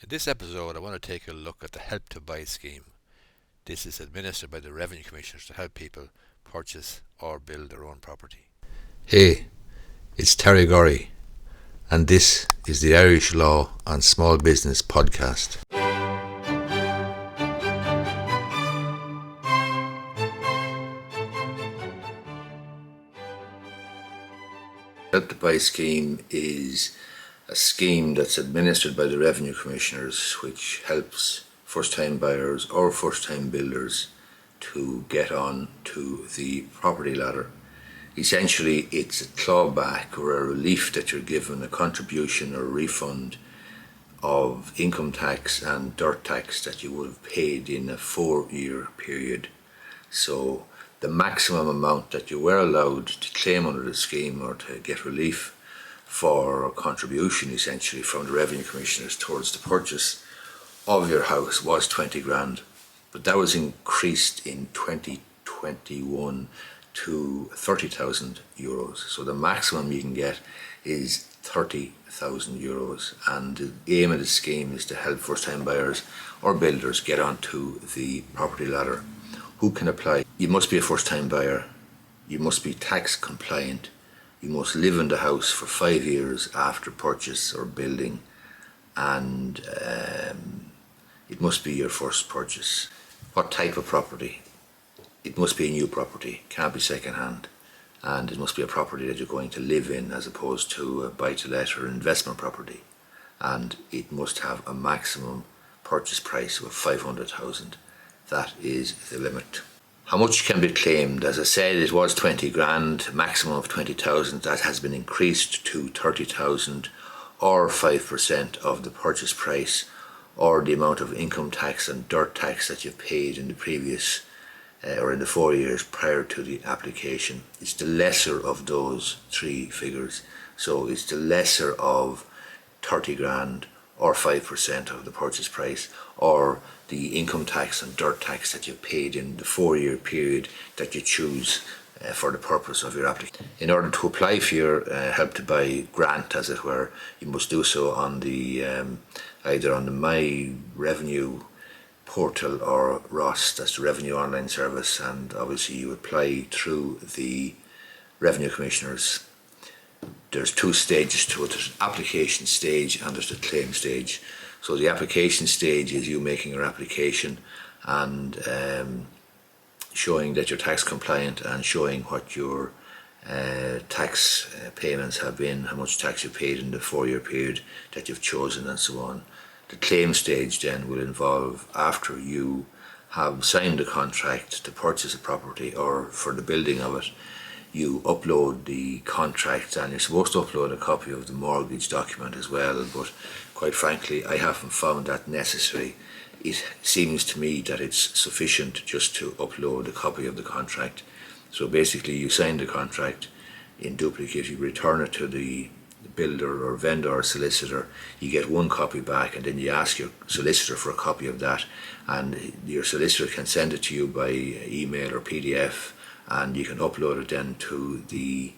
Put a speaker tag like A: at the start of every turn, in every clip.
A: In this episode, I want to take a look at the Help to Buy scheme. This is administered by the Revenue Commissioners to help people purchase or build their own property.
B: Hey, it's Terry Gorry, and this is the Irish Law and Small Business podcast. Help to Buy scheme is a scheme that's administered by the Revenue Commissioners, which helps first-time buyers or first-time builders to get on to the property ladder. Essentially, it's a clawback or a relief that you're given, a contribution or a refund of income tax and dirt tax that you would have paid in a 4-year period. So the maximum amount that you were allowed to claim under the scheme or to get relief for a contribution essentially from the Revenue Commissioners towards the purchase of your house was 20 grand. But that was increased in 2021 to 30,000 euros. So the maximum you can get is 30,000 euros. And the aim of the scheme is to help first-time buyers or builders get onto the property ladder. Who can apply? You must be a first-time buyer. You must be tax compliant. You must live in the house for 5 years after purchase or building. And it must be your first purchase. What type of property? It must be a new property, can't be second-hand, and it must be a property that you're going to live in as opposed to a buy-to-let or investment property, and it must have a maximum purchase price of 500,000. That is the limit. How much can be claimed? As I said, it was 20 grand, maximum of 20,000. That has been increased to 30,000 or 5% of the purchase price or the amount of income tax and dirt tax that you've paid in the previous or in the 4 years prior to the application. It's the lesser of those three figures. So it's the lesser of 30 grand or 5% of the purchase price or the income tax and dirt tax that you've paid in the 4-year period that you choose for the purpose of your application. In order to apply for your Help to Buy grant, as it were, you must do so on the either on the My Revenue portal or ROS, that's the Revenue Online Service, and obviously you apply through the Revenue Commissioners. There's two stages to it. There's an application stage and there's the claim stage. So the application stage is you making your application and showing that you're tax compliant and showing what your tax payments have been, how much tax you paid in the 4-year period that you've chosen and so on. The claim stage then will involve after you have signed a contract to purchase a property or for the building of it. You upload the contract and you're supposed to upload a copy of the mortgage document as well, but quite frankly I haven't found that necessary. It seems to me that it's sufficient just to upload a copy of the contract. So basically you sign the contract in duplicate, you return it to the builder or vendor or solicitor, you get one copy back and then you ask your solicitor for a copy of that, and your solicitor can send it to you by email or PDF, and you can upload it then to the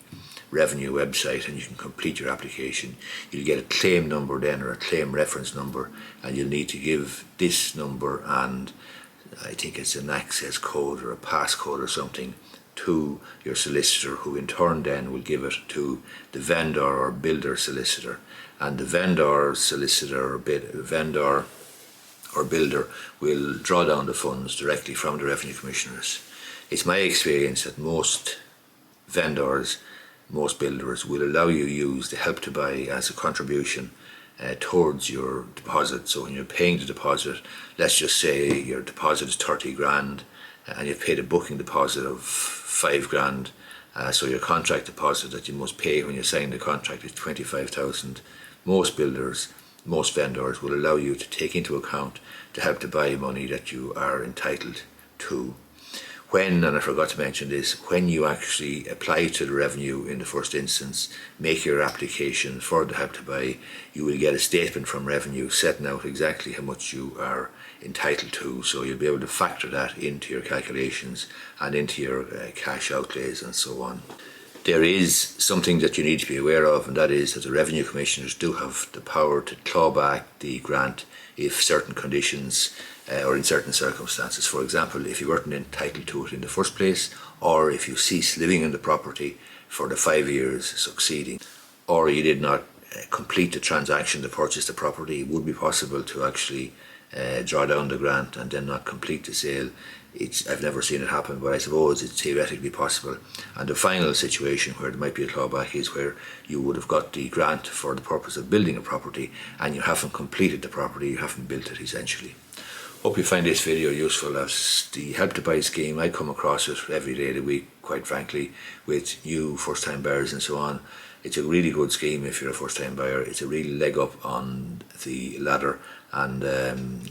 B: Revenue website and you can complete your application. You'll get a claim number then or a claim reference number, and you'll need to give this number and I think it's an access code or a passcode or something to your solicitor, who in turn then will give it to the vendor or builder solicitor, and the vendor solicitor or vendor or builder will draw down the funds directly from the Revenue Commissioners. It's my experience that most vendors, most builders will allow you to use the Help to Buy as a contribution towards your deposit. So when you're paying the deposit, let's just say your deposit is 30 grand and you've paid a booking deposit of 5 grand. So your contract deposit that you must pay when you sign the contract is 25,000. Most builders, most vendors will allow you to take into account the Help to Buy money that you are entitled to. When, and I forgot to mention this, when you actually apply to the Revenue in the first instance, make your application for the Help to Buy, you will get a statement from Revenue setting out exactly how much you are entitled to, so you'll be able to factor that into your calculations and into your cash outlays and so on. There is something that you need to be aware of, and that is that the revenue commissioners do have the power to claw back the grant if certain conditions or in certain circumstances. For example, if you weren't entitled to it in the first place, or if you cease living in the property for the 5 years succeeding, or you did not complete the transaction to purchase the property, it would be possible to actually draw down the grant and then not complete the sale. I've never seen it happen, but I suppose it's theoretically possible. And the final situation where there might be a clawback is where you would have got the grant for the purpose of building a property and you haven't completed the property, you haven't built it essentially. Hope you find this video useful, as the Help to Buy scheme, I come across it every day of the week, quite frankly, with new first-time buyers and so on. It's a really good scheme if you're a first-time buyer. It's a real leg up on the ladder, and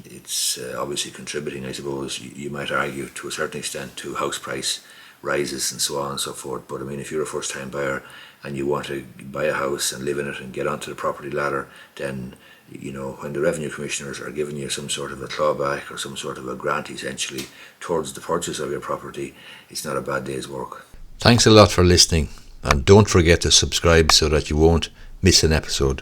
B: it's obviously contributing, I suppose, you might argue, to a certain extent, to house price rises and so on and so forth. But I mean, if you're a first-time buyer and you want to buy a house and live in it and get onto the property ladder, then you know, when the revenue commissioners are giving you some sort of a clawback or some sort of a grant essentially towards the purchase of your property, it's not a bad day's work.
A: Thanks a lot for listening, and don't forget to subscribe so that you won't miss an episode.